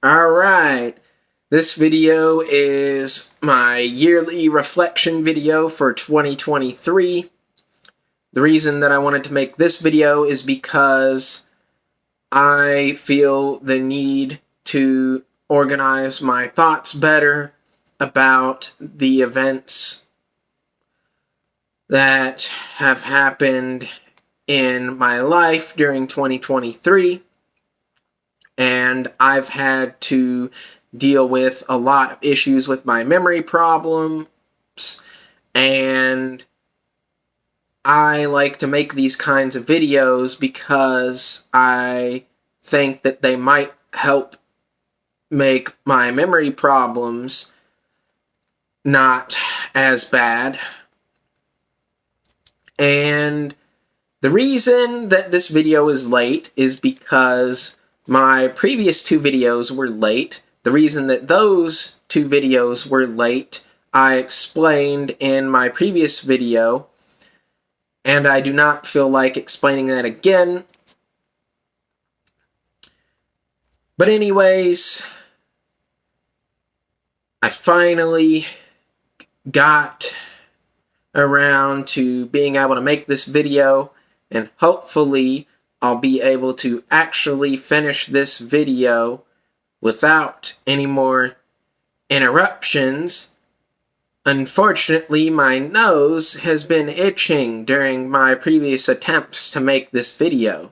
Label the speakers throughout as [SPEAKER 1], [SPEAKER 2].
[SPEAKER 1] Alright, this video is my yearly reflection video for 2023. The reason that I wanted to make this video is because I feel the need to organize my thoughts better about the events that have happened in my life during 2023. And I've had to deal with a lot of issues with my memory problems, and I like to make these kinds of videos because I think that they might help make my memory problems not as bad. And the reason that this video is late is because my previous two videos were late. The reason that those two videos were late, I explained in my previous video, and I do not feel like explaining that again. But anyways, I finally got around to being able to make this video, and hopefully I'll be able to actually finish this video without any more interruptions. Unfortunately, my nose has been itching during my previous attempts to make this video.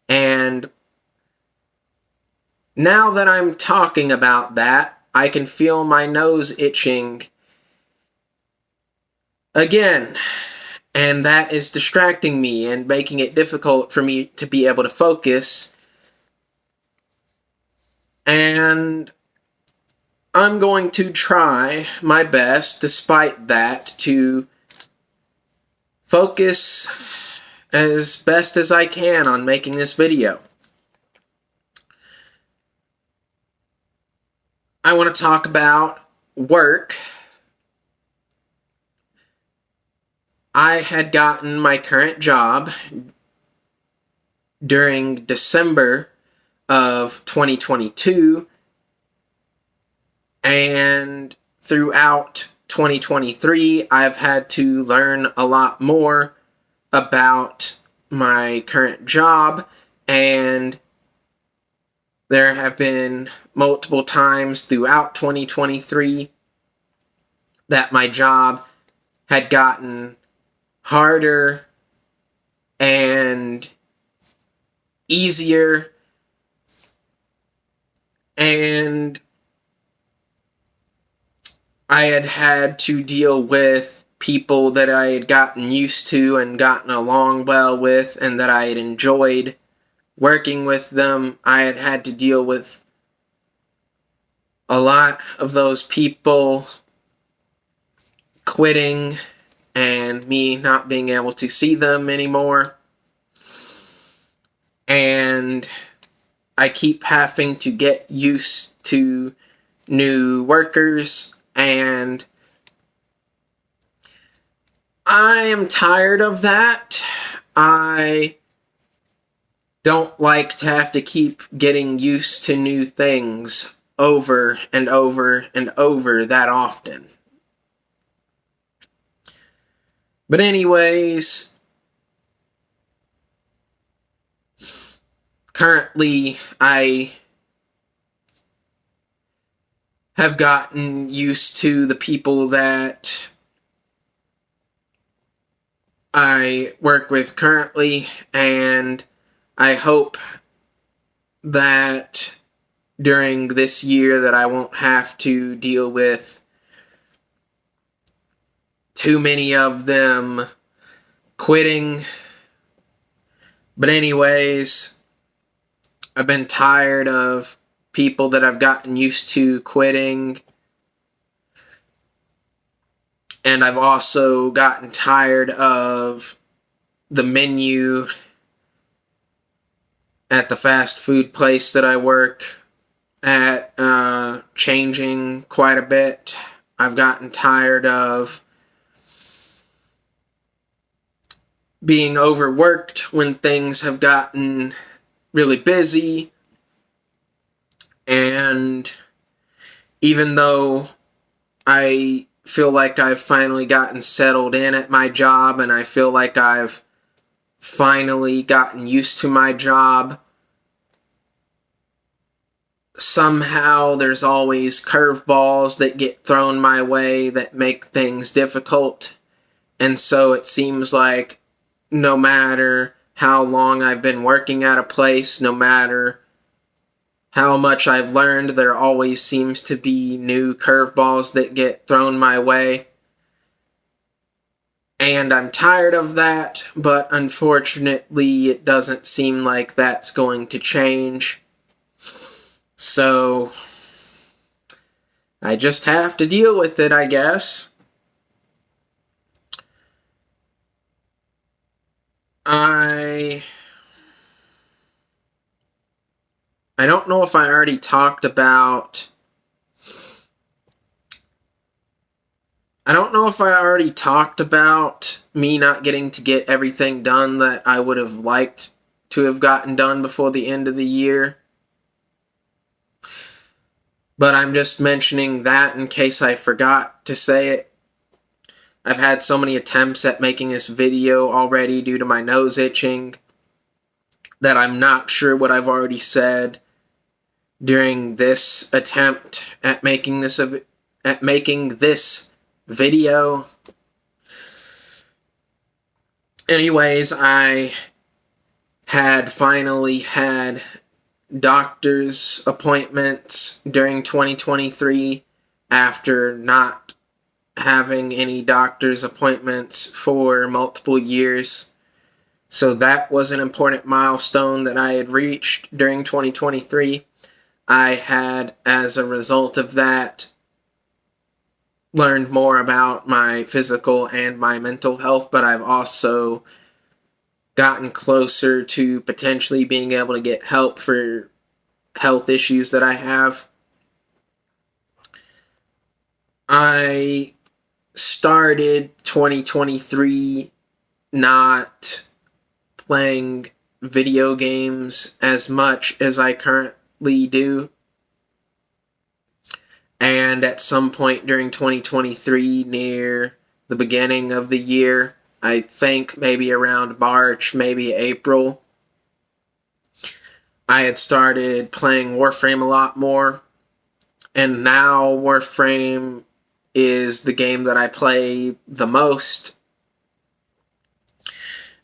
[SPEAKER 1] And now that I'm talking about that, I can feel my nose itching again. And that is distracting me and making it difficult for me to be able to focus. And I'm going to try my best, despite that, to focus as best as I can on making this video. I want to talk about work. I had gotten my current job during December of 2022, and throughout 2023, I've had to learn a lot more about my current job, and there have been multiple times throughout 2023 that my job had gotten harder and easier, and I had to deal with people that I had gotten used to and gotten along well with, and that I had enjoyed working with them. I had to deal with a lot of those people quitting and me not being able to see them anymore. And I keep having to get used to new workers, and I am tired of that. I don't like to have to keep getting used to new things over and over and over that often. But anyways, currently I have gotten used to the people that I work with currently, and I hope that during this year that I won't have to deal with too many of them quitting. But anyways, I've been tired of people that I've gotten used to quitting. And I've also gotten tired of the menu at the fast food place that I work at changing quite a bit. I've gotten tired of being overworked when things have gotten really busy. And And even though I feel like I've finally gotten settled in at my job, and I feel like I've finally gotten used to my job, somehow there's always curveballs that get thrown my way that make things difficult. And so it seems like no matter how long I've been working at a place, no matter how much I've learned, there always seems to be new curveballs that get thrown my way. And I'm tired of that, but unfortunately it doesn't seem like that's going to change. So I just have to deal with it, I guess. I don't know if I already talked about... I don't know if I already talked about me not getting to get everything done that I would have liked to have gotten done before the end of the year. But I'm just mentioning that in case I forgot to say it. I've had so many attempts at making this video already due to my nose itching that I'm not sure what I've already said during this attempt at making this video. Anyways, I had finally had doctor's appointments during 2023 after not having any doctor's appointments for multiple years. So that was an important milestone that I had reached during 2023. I had, as a result of that, learned more about my physical and my mental health, but I've also gotten closer to potentially being able to get help for health issues that I have. I started 2023 not playing video games as much as I currently do. And at some point during 2023, near the beginning of the year, I think maybe around March, maybe April, I had started playing Warframe a lot more. And now Warframe is the game that I play the most.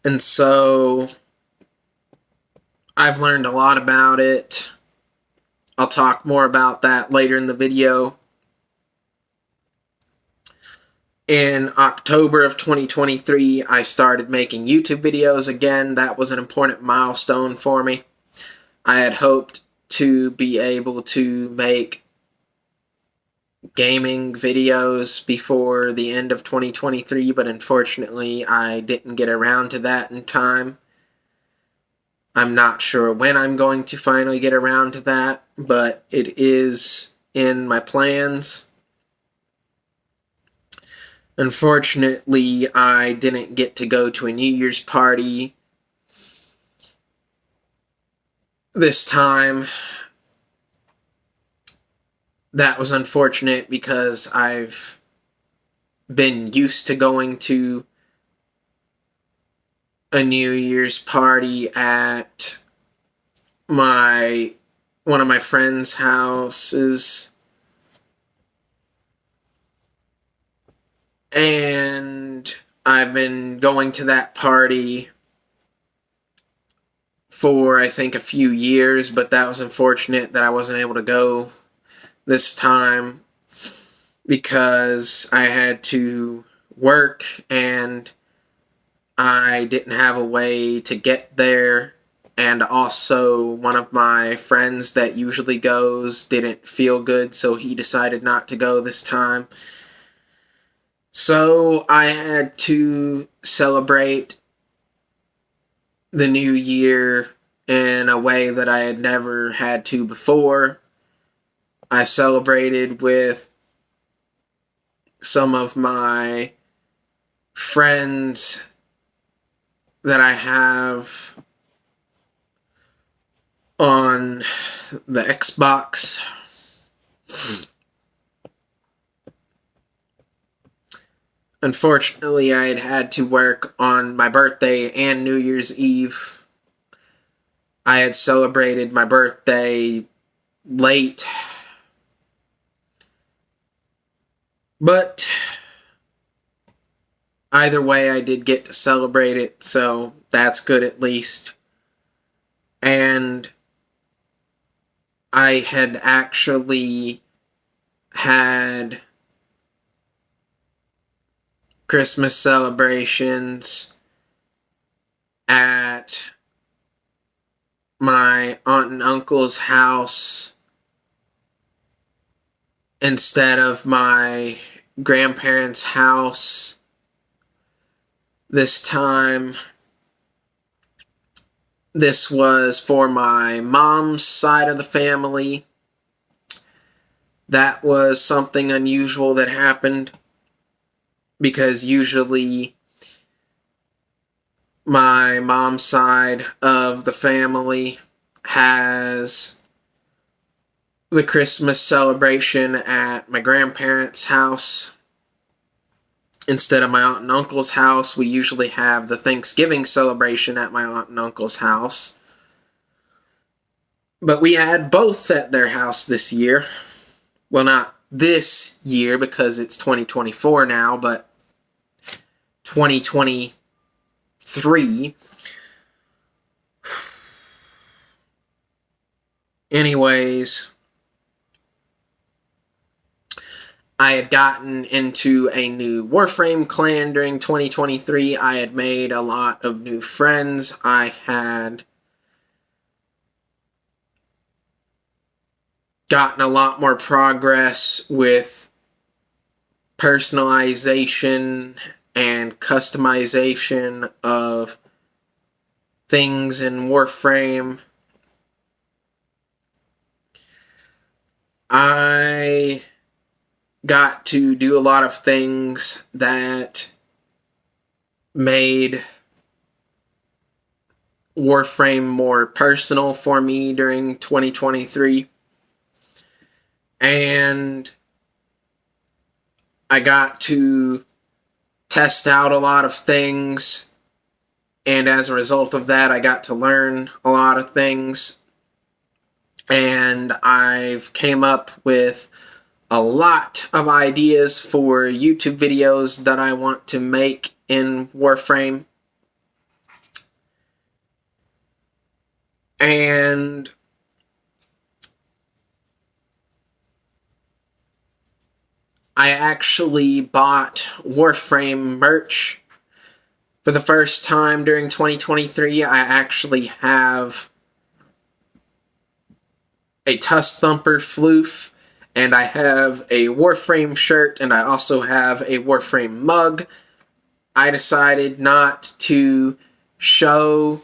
[SPEAKER 1] And so I've learned a lot about it. I'll talk more about that later in the video. In October of 2023, I started making YouTube videos again. That was an important milestone for me. I had hoped to be able to make gaming videos before the end of 2023, but unfortunately I didn't get around to that in time. I'm not sure when I'm going to finally get around to that, but it is in my plans. Unfortunately, I didn't get to go to a New Year's party this time. That was unfortunate because I've been used to going to a New Year's party at one of my friends' houses, and I've been going to that party for I think a few years, but that was unfortunate that I wasn't able to go this time because I had to work and I didn't have a way to get there, and also one of my friends that usually goes didn't feel good, so he decided not to go this time. So I had to celebrate the new year in a way that I had never had to before. I celebrated with some of my friends that I have on the Xbox. Unfortunately, I had to work on my birthday and New Year's Eve. I had celebrated my birthday late, but either way, I did get to celebrate it, so that's good at least. And I had actually had Christmas celebrations at my aunt and uncle's house instead of my grandparents' house this time. This was for my mom's side of the family. That was something unusual that happened, because usually my mom's side of the family has the Christmas celebration at my grandparents' house. Instead of my aunt and uncle's house, we usually have the Thanksgiving celebration at my aunt and uncle's house. But we had both at their house this year. Well, not this year because it's 2024 now, but 2023. Anyways, I had gotten into a new Warframe clan during 2023. I had made a lot of new friends. I had gotten a lot more progress with personalization and customization of things in Warframe. I got to do a lot of things that made Warframe more personal for me during 2023. And I got to test out a lot of things, and as a result of that, I got to learn a lot of things. And I've came up with a lot of ideas for YouTube videos that I want to make in Warframe. And I actually bought Warframe merch for the first time during 2023. I actually have a Tusk Thumper floof, and I have a Warframe shirt, and I also have a Warframe mug. I decided not to show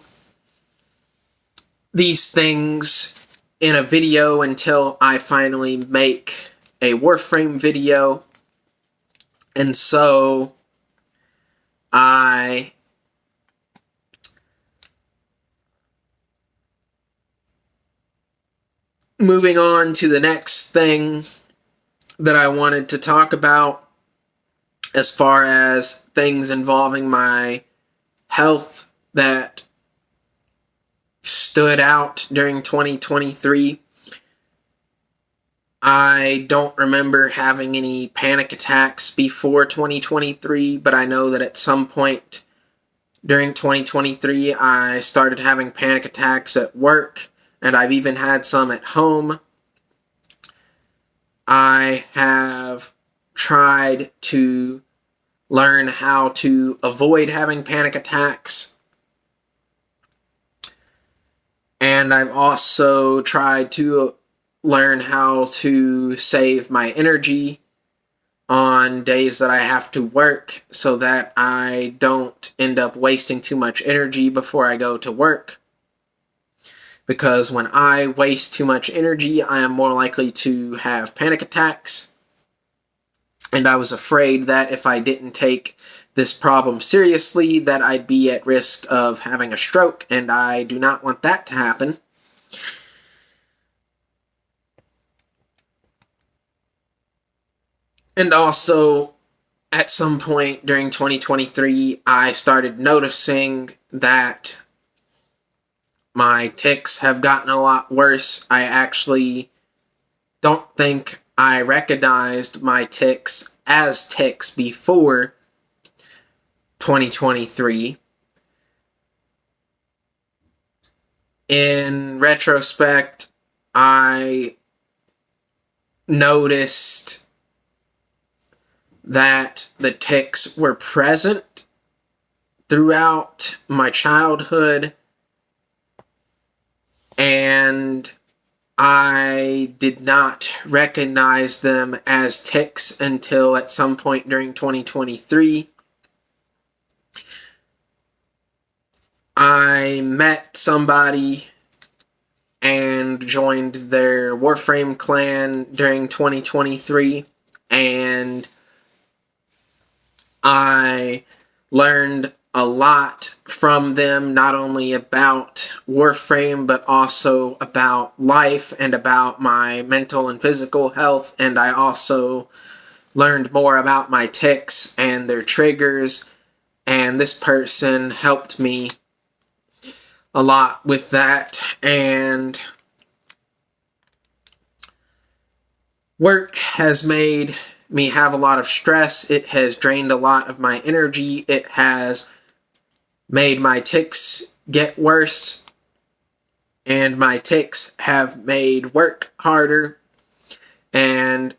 [SPEAKER 1] these things in a video until I finally make a Warframe video, and so moving on to the next thing that I wanted to talk about as far as things involving my health that stood out during 2023. I don't remember having any panic attacks before 2023, but I know that at some point during 2023 I started having panic attacks at work, and I've even had some at home. I have tried to learn how to avoid having panic attacks, and I've also tried to learn how to save my energy on days that I have to work so that I don't end up wasting too much energy before I go to work. Because when I waste too much energy, I am more likely to have panic attacks. And I was afraid that if I didn't take this problem seriously, that I'd be at risk of having a stroke, and I do not want that to happen. And also, at some point during 2023, I started noticing that my tics have gotten a lot worse. I actually don't think I recognized my tics as tics before 2023. In retrospect, I noticed that the tics were present throughout my childhood, and I did not recognize them as tics until at some point during 2023. I met somebody and joined their Warframe clan during 2023, and I learned a lot from them, not only about Warframe, but also about life and about my mental and physical health. And I also learned more about my tics and their triggers, and this person helped me a lot with that. And work has made me have a lot of stress. It has drained a lot of my energy. It has made my tics get worse, and my tics have made work harder, and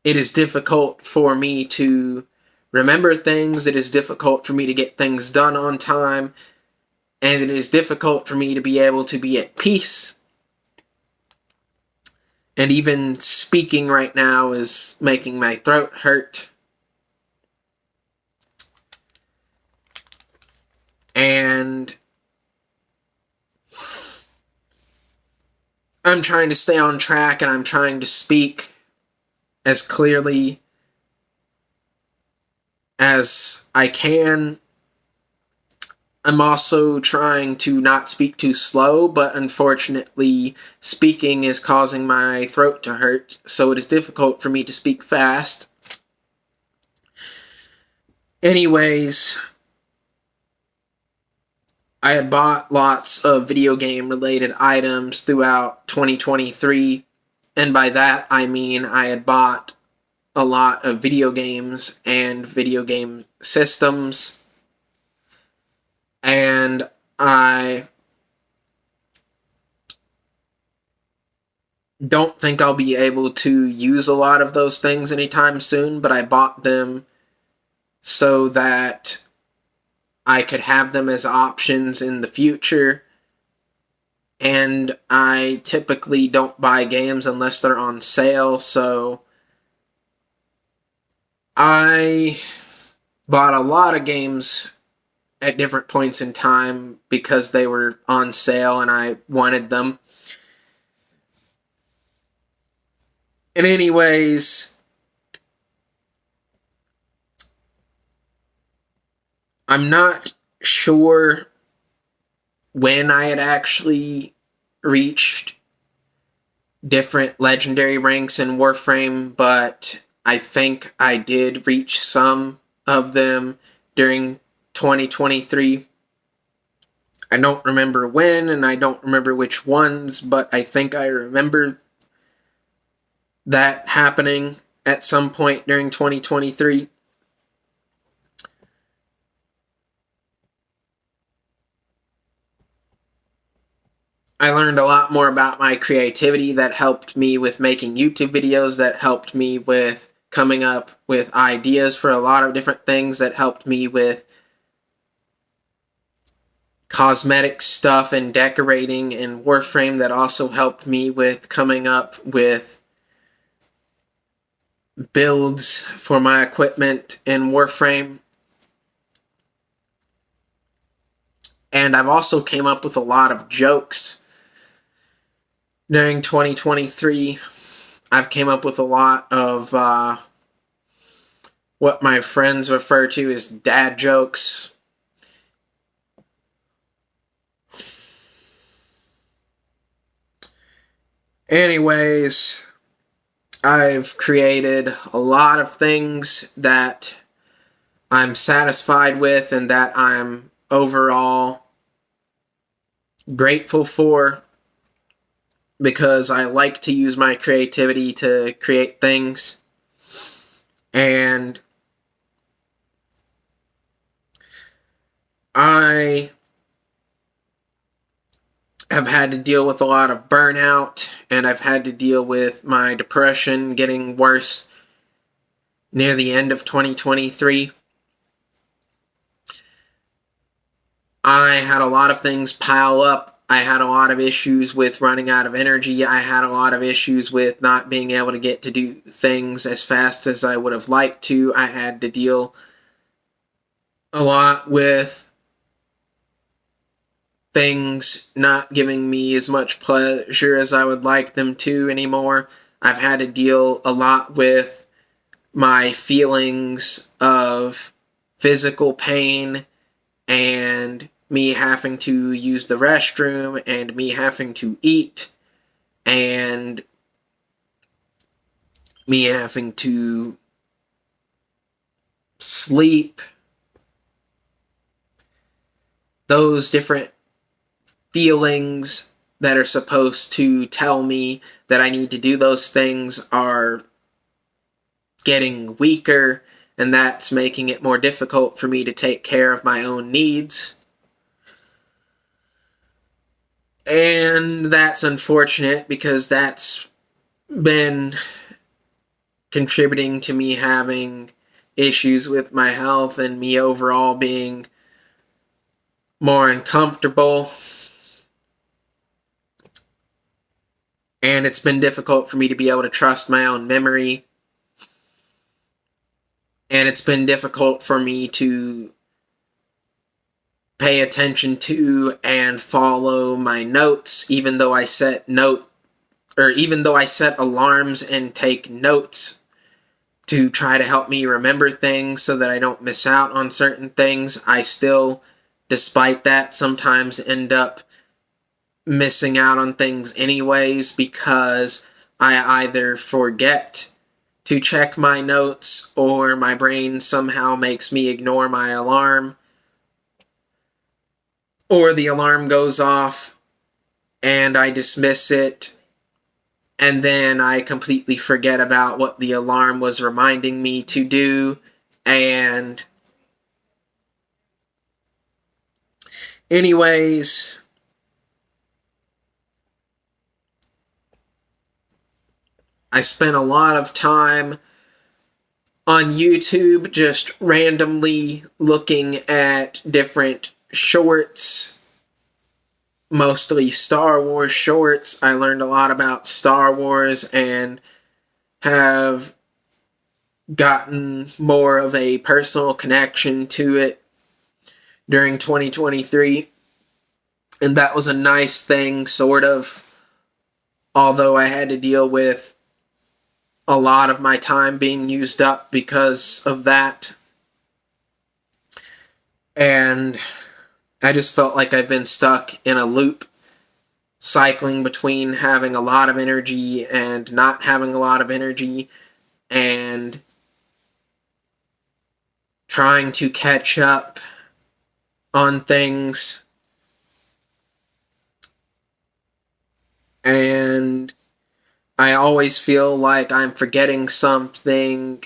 [SPEAKER 1] it is difficult for me to remember things. It is difficult for me to get things done on time, and it is difficult for me to be able to be at peace. And even speaking right now is making my throat hurt. And I'm trying to stay on track, and I'm trying to speak as clearly as I can. I'm also trying to not speak too slow, but unfortunately, speaking is causing my throat to hurt, so it is difficult for me to speak fast. Anyways, I had bought lots of video game related items throughout 2023, and by that I mean I had bought a lot of video games and video game systems, and I don't think I'll be able to use a lot of those things anytime soon, but I bought them so that I could have them as options in the future. And I typically don't buy games unless they're on sale, so I bought a lot of games at different points in time because they were on sale and I wanted them. And anyways, I'm not sure when I had actually reached different legendary ranks in Warframe, but I think I did reach some of them during 2023. I don't remember when, and I don't remember which ones, but I think I remember that happening at some point during 2023. I learned a lot more about my creativity that helped me with making YouTube videos, that helped me with coming up with ideas for a lot of different things, that helped me with cosmetic stuff and decorating in Warframe, that also helped me with coming up with builds for my equipment in Warframe. And I've also came up with a lot of jokes during 2023. I've came up with a lot of what my friends refer to as dad jokes. Anyways, I've created a lot of things that I'm satisfied with and that I'm overall grateful for, because I like to use my creativity to create things. And I have had to deal with a lot of burnout, and I've had to deal with my depression getting worse near the end of 2023. I had a lot of things pile up. I had a lot of issues with running out of energy. I had a lot of issues with not being able to get to do things as fast as I would have liked to. I had to deal a lot with things not giving me as much pleasure as I would like them to anymore. I've had to deal a lot with my feelings of physical pain and me having to use the restroom and me having to eat and me having to sleep. Those different feelings that are supposed to tell me that I need to do those things are getting weaker, and that's making it more difficult for me to take care of my own needs. And that's unfortunate, because that's been contributing to me having issues with my health and me overall being more uncomfortable. And it's been difficult for me to be able to trust my own memory. And it's been difficult for me to pay attention to and follow my notes, even though I set alarms and take notes to try to help me remember things so that I don't miss out on certain things. I still, despite that, sometimes end up missing out on things anyways, because I either forget to check my notes or my brain somehow makes me ignore my alarm, or the alarm goes off and I dismiss it, and then I completely forget about what the alarm was reminding me to do. And anyways, I spent a lot of time on YouTube just randomly looking at different shorts, mostly Star Wars shorts. I learned a lot about Star Wars and have gotten more of a personal connection to it during 2023. And that was a nice thing, sort of, although I had to deal with a lot of my time being used up because of that. And I just felt like I've been stuck in a loop, cycling between having a lot of energy and not having a lot of energy, and trying to catch up on things. And I always feel like I'm forgetting something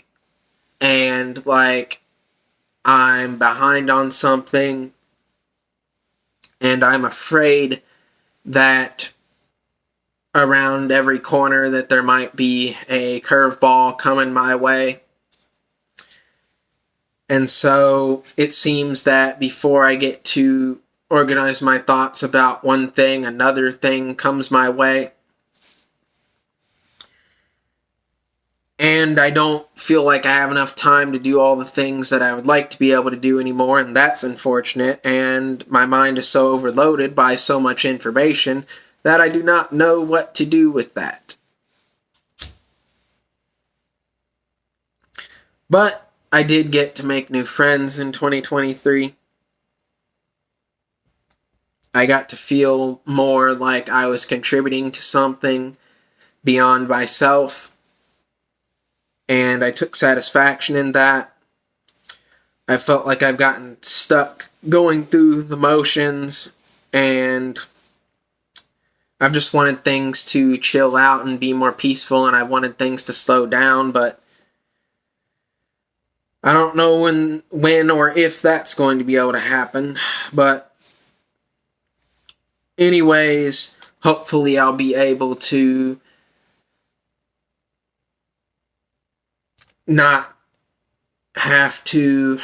[SPEAKER 1] and like I'm behind on something, and I'm afraid that around every corner that there might be a curveball coming my way. And so it seems that before I get to organize my thoughts about one thing, another thing comes my way. And I don't feel like I have enough time to do all the things that I would like to be able to do anymore, and that's unfortunate. And my mind is so overloaded by so much information that I do not know what to do with that. But I did get to make new friends in 2023. I got to feel more like I was contributing to something beyond myself. and I took satisfaction in that. I felt like I've gotten stuck going through the motions, and I've just wanted things to chill out and be more peaceful, and I wanted things to slow down, but I don't know when or if that's going to be able to happen. But anyways, hopefully I'll be able to not have to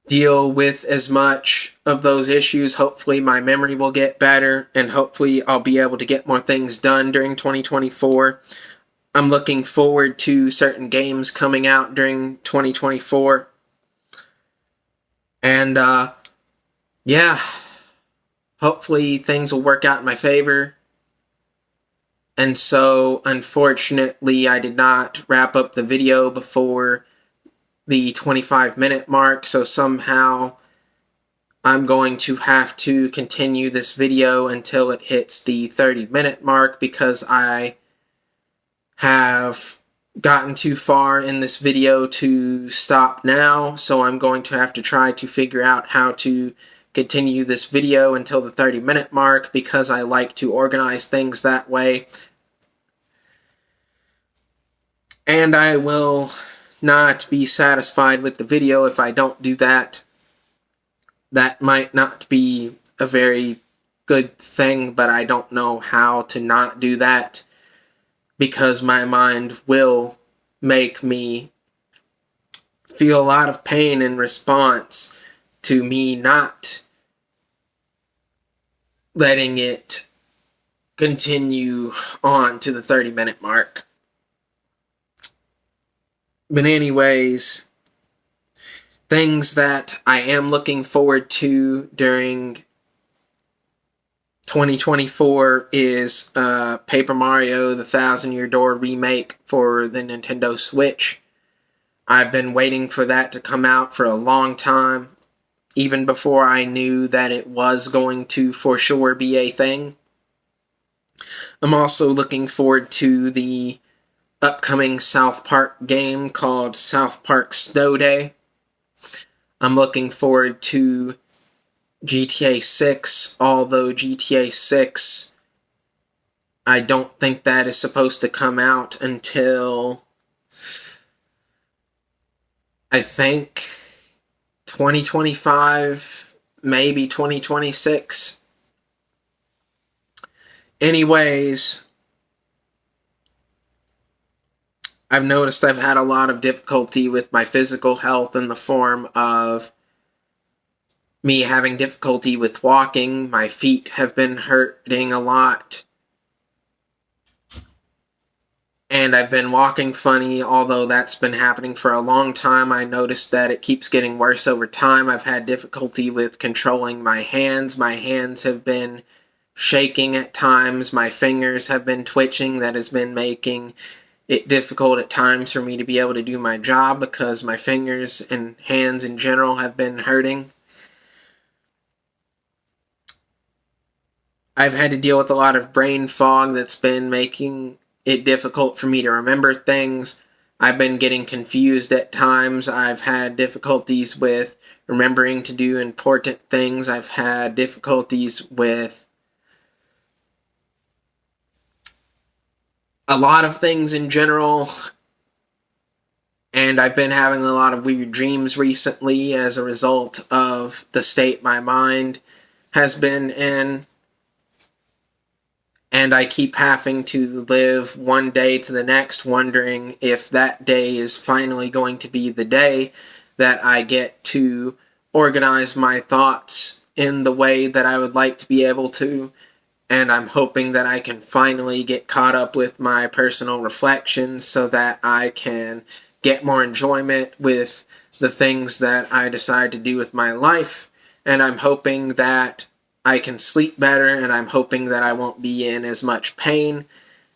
[SPEAKER 1] deal with as much of those issues. Hopefully my memory will get better, and hopefully I'll be able to get more things done during 2024. I'm looking forward to certain games coming out during 2024. And, yeah, hopefully things will work out in my favor. And so, unfortunately, I did not wrap up the video before the 25-minute mark, so somehow I'm going to have to continue this video until it hits the 30-minute mark, because I have gotten too far in this video to stop now. So I'm going to have to try to figure out how to continue this video until the 30-minute mark, because I like to organize things that way. And I will not be satisfied with the video if I don't do that. That might not be a very good thing, but I don't know how to not do that, because my mind will make me feel a lot of pain in response to me not letting it continue on to the 30-minute mark. But anyways, things that I am looking forward to during 2024 is Paper Mario: The Thousand Year Door remake for the Nintendo Switch. I've been waiting for that to come out for a long time, even before I knew that it was going to for sure be a thing. I'm also looking forward to the upcoming South Park game called South Park Snow Day. I'm looking forward to GTA 6, although GTA 6, I don't think that is supposed to come out until, I think, 2025, maybe 2026. Anyways, I've noticed I've had a lot of difficulty with my physical health in the form of me having difficulty with walking. My feet have been hurting a lot, and I've been walking funny, although that's been happening for a long time. I noticed that it keeps getting worse over time. I've had difficulty with controlling my hands. My hands have been shaking at times. My fingers have been twitching. That has been making it difficult at times for me to be able to do my job, because my fingers and hands in general have been hurting. I've had to deal with a lot of brain fog that's been making it difficult for me to remember things. I've been getting confused at times. I've had difficulties with remembering to do important things. I've had difficulties with a lot of things in general. And I've been having a lot of weird dreams recently as a result of the state my mind has been in. And I keep having to live one day to the next, wondering if that day is finally going to be the day that I get to organize my thoughts in the way that I would like to be able to. And I'm hoping that I can finally get caught up with my personal reflections so that I can get more enjoyment with the things that I decide to do with my life. And I'm hoping that I can sleep better, and I'm hoping that I won't be in as much pain,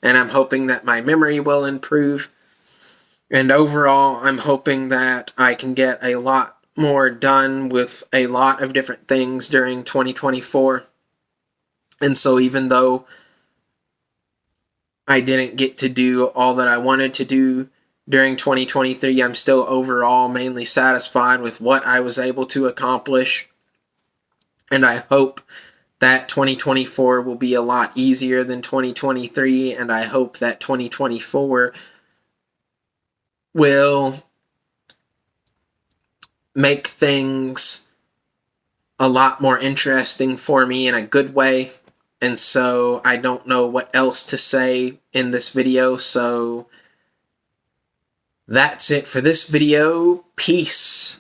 [SPEAKER 1] and I'm hoping that my memory will improve. And overall, I'm hoping that I can get a lot more done with a lot of different things during 2024. And so even though I didn't get to do all that I wanted to do during 2023, I'm still overall mainly satisfied with what I was able to accomplish. And I hope that 2024 will be a lot easier than 2023, and I hope that 2024 will make things a lot more interesting for me in a good way. And so I don't know what else to say in this video, so that's it for this video. Peace.